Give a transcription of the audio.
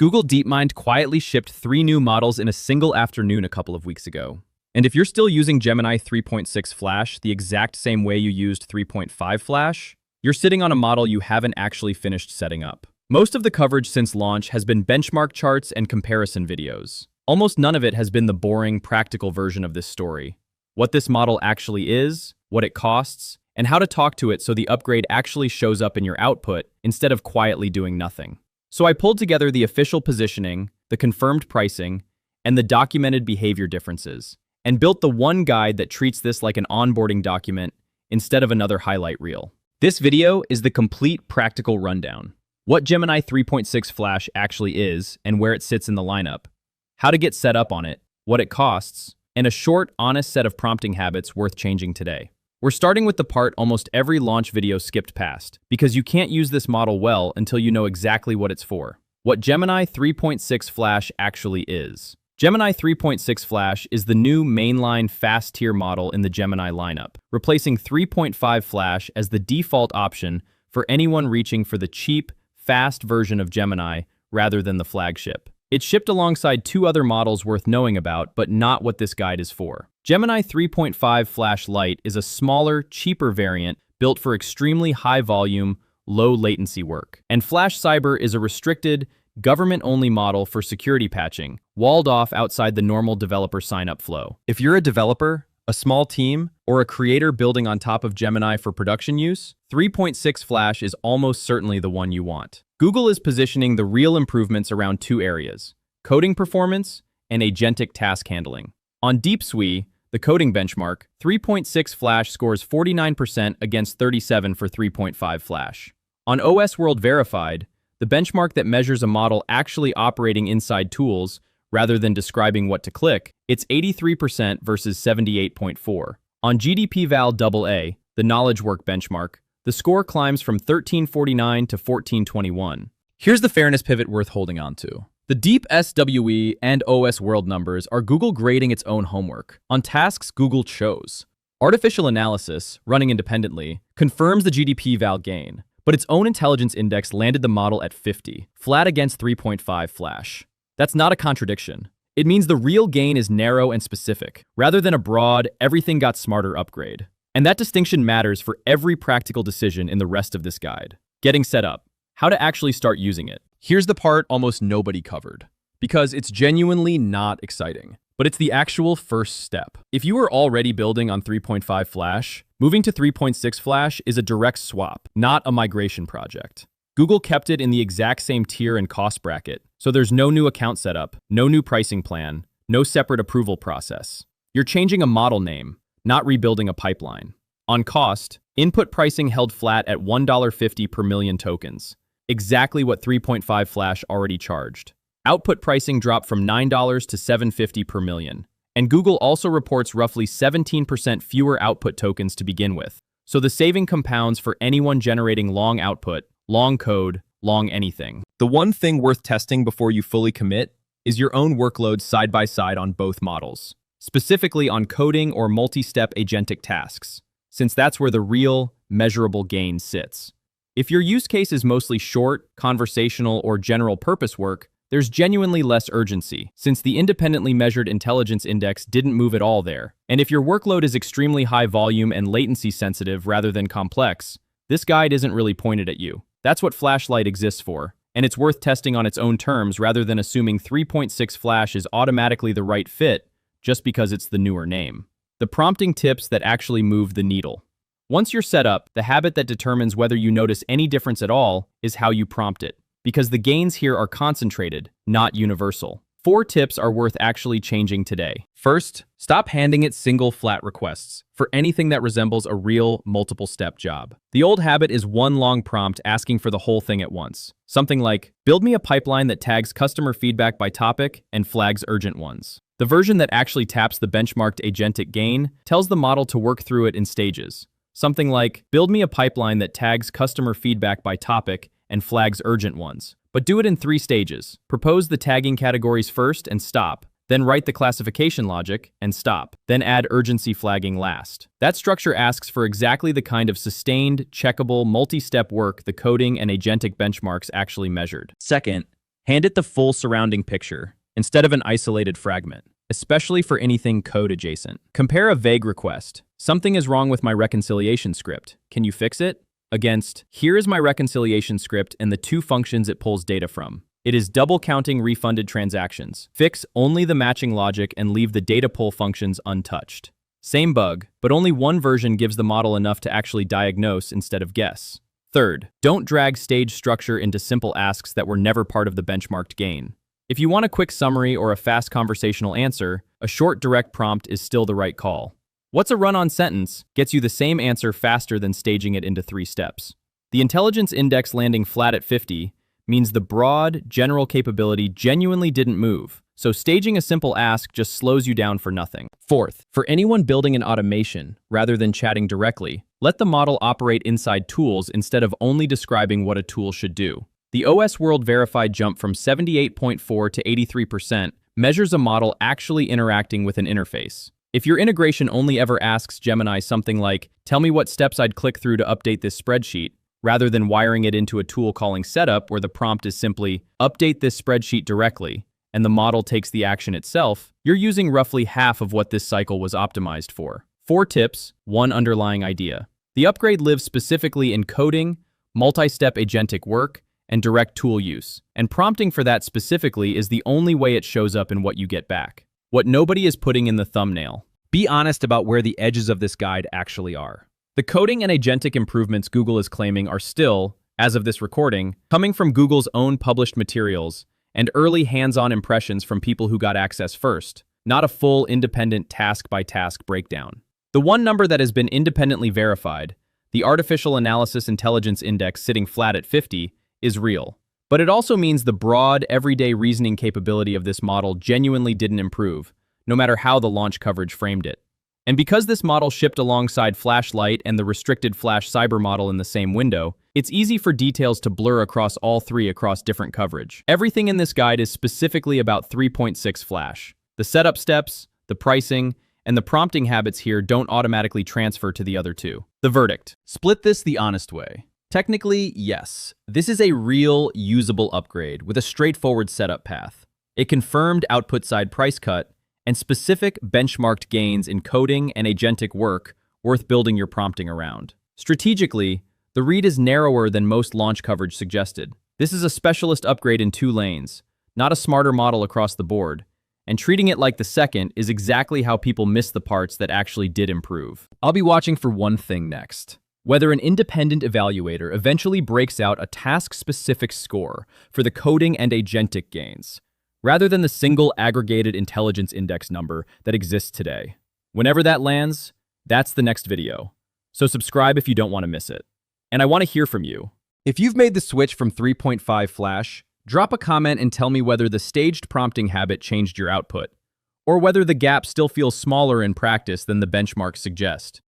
Google DeepMind quietly shipped 3 new models in a single afternoon a couple of weeks ago. And if you're still using Gemini 3.6 Flash the exact same way you used 3.5 Flash, you're sitting on a model you haven't actually finished setting up. Most of the coverage since launch has been benchmark charts and comparison videos. Almost none of it has been the boring, practical version of this story. What this model actually is, what it costs, and how to talk to it so the upgrade actually shows up in your output instead of quietly doing nothing. So I pulled together the official positioning, the confirmed pricing, and the documented behavior differences, and built the one guide that treats this like an onboarding document instead of another highlight reel. This video is the complete practical rundown. What Gemini 3.6 Flash actually is and where it sits in the lineup, how to get set up on it, what it costs, and a short, honest set of prompting habits worth changing today. We're starting with the part almost every launch video skipped past, because you can't use this model well until you know exactly what it's for. What Gemini 3.6 Flash actually is. Gemini 3.6 Flash is the new mainline fast tier model in the Gemini lineup, replacing 3.5 Flash as the default option for anyone reaching for the cheap, fast version of Gemini rather than the flagship. It shipped alongside 2 other models worth knowing about, but not what this guide is for. Gemini 3.5 Flash-Lite is a smaller, cheaper variant built for extremely high-volume, low-latency work. And Flash Cyber is a restricted, government-only model for security patching, walled off outside the normal developer sign-up flow. If you're a developer, a small team, or a creator building on top of Gemini for production use, 3.6 Flash is almost certainly the one you want. Google is positioning the real improvements around 2 areas: coding performance and agentic task handling. On DeepSui, the coding benchmark, 3.6 Flash scores 49% against 37% for 3.5 Flash. On OS World Verified, the benchmark that measures a model actually operating inside tools rather than describing what to click, it's 83% versus 78.4%. On GDP-Val AA, the knowledge work benchmark, the score climbs from 1349 to 1421. Here's the fairness pivot worth holding on to. The Deep SWE and OS World numbers are Google grading its own homework on tasks Google chose. Artificial analysis, running independently, confirms the GDP-Val gain, but its own intelligence index landed the model at 50, flat against 3.5 Flash. That's not a contradiction. It means the real gain is narrow and specific, rather than a broad, everything got smarter upgrade. And that distinction matters for every practical decision in the rest of this guide. Getting set up. How to actually start using it. Here's the part almost nobody covered, because it's genuinely not exciting, but it's the actual first step. If you were already building on 3.5 Flash, moving to 3.6 Flash is a direct swap, not a migration project. Google kept it in the exact same tier and cost bracket, so there's no new account setup, no new pricing plan, no separate approval process. You're changing a model name, not rebuilding a pipeline. On cost, input pricing held flat at $1.50 per million tokens, exactly what 3.5 Flash already charged. Output pricing dropped from $9 to $7.50 per million, and Google also reports roughly 17% fewer output tokens to begin with, so the saving compounds for anyone generating long output, long code, long anything. The one thing worth testing before you fully commit is your own workload side by side on both models, specifically on coding or multi-step agentic tasks, since that's where the real, measurable gain sits. If your use case is mostly short, conversational, or general purpose work, there's genuinely less urgency, since the independently measured intelligence index didn't move at all there. And if your workload is extremely high volume and latency sensitive rather than complex, this guide isn't really pointed at you. That's what Flash-Lite exists for, and it's worth testing on its own terms rather than assuming 3.6 Flash is automatically the right fit just because it's the newer name. The prompting tips that actually move the needle. Once you're set up, the habit that determines whether you notice any difference at all is how you prompt it, because the gains here are concentrated, not universal. 4 tips are worth actually changing today. First, stop handing it single flat requests for anything that resembles a real multiple-step job. The old habit is one long prompt asking for the whole thing at once. Something like, build me a pipeline that tags customer feedback by topic and flags urgent ones. The version that actually taps the benchmarked agentic gain tells the model to work through it in stages. Something like, build me a pipeline that tags customer feedback by topic and flags urgent ones. But do it in 3 stages. Propose the tagging categories first and stop. Then write the classification logic and stop. Then add urgency flagging last. That structure asks for exactly the kind of sustained, checkable, multi-step work the coding and agentic benchmarks actually measured. Second, Hand it the full surrounding picture, instead of an isolated fragment, especially for anything code adjacent. Compare a vague request. Something is wrong with my reconciliation script. Can you fix it? Against, here is my reconciliation script and the two functions it pulls data from. It is double counting refunded transactions. Fix only the matching logic and leave the data pull functions untouched. Same bug, but only one version gives the model enough to actually diagnose instead of guess. Third, don't drag stage structure into simple asks that were never part of the benchmarked gain. If you want a quick summary or a fast conversational answer, a short direct prompt is still the right call. What's a run-on sentence gets you the same answer faster than staging it into 3 steps. The intelligence index landing flat at 50 means the broad, general capability genuinely didn't move, so staging a simple ask just slows you down for nothing. Fourth, for anyone building an automation, rather than chatting directly, let the model operate inside tools instead of only describing what a tool should do. The OS World Verified jump from 78.4 to 83% measures a model actually interacting with an interface. If your integration only ever asks Gemini something like, "Tell me what steps I'd click through to update this spreadsheet," rather than wiring it into a tool calling setup where the prompt is simply, "Update this spreadsheet directly," and the model takes the action itself, you're using roughly half of what this cycle was optimized for. 4 tips, 1 underlying idea. The upgrade lives specifically in coding, multi-step agentic work, and direct tool use. And prompting for that specifically is the only way it shows up in what you get back. What nobody is putting in the thumbnail. Be honest about where the edges of this guide actually are. The coding and agentic improvements Google is claiming are still, as of this recording, coming from Google's own published materials and early hands-on impressions from people who got access first, not a full independent task-by-task breakdown. The one number that has been independently verified, the Artificial Analysis Intelligence Index sitting flat at 50, is real. But it also means the broad, everyday reasoning capability of this model genuinely didn't improve, no matter how the launch coverage framed it. And because this model shipped alongside Flash-Lite and the restricted Flash Cyber model in the same window, it's easy for details to blur across all 3 across different coverage. Everything in this guide is specifically about 3.6 Flash. The setup steps, the pricing, and the prompting habits here don't automatically transfer to the other 2. The verdict. Split this the honest way. Technically, yes, this is a real, usable upgrade with a straightforward setup path. A confirmed output side price cut, and specific benchmarked gains in coding and agentic work worth building your prompting around. Strategically, the read is narrower than most launch coverage suggested. This is a specialist upgrade in 2 lanes, not a smarter model across the board, and treating it like the second is exactly how people miss the parts that actually did improve. I'll be watching for one thing next. Whether an independent evaluator eventually breaks out a task-specific score for the coding and agentic gains, rather than the single aggregated intelligence index number that exists today. Whenever that lands, that's the next video. So subscribe if you don't want to miss it. And I want to hear from you. If you've made the switch from 3.5 Flash, drop a comment and tell me whether the staged prompting habit changed your output, or whether the gap still feels smaller in practice than the benchmarks suggest.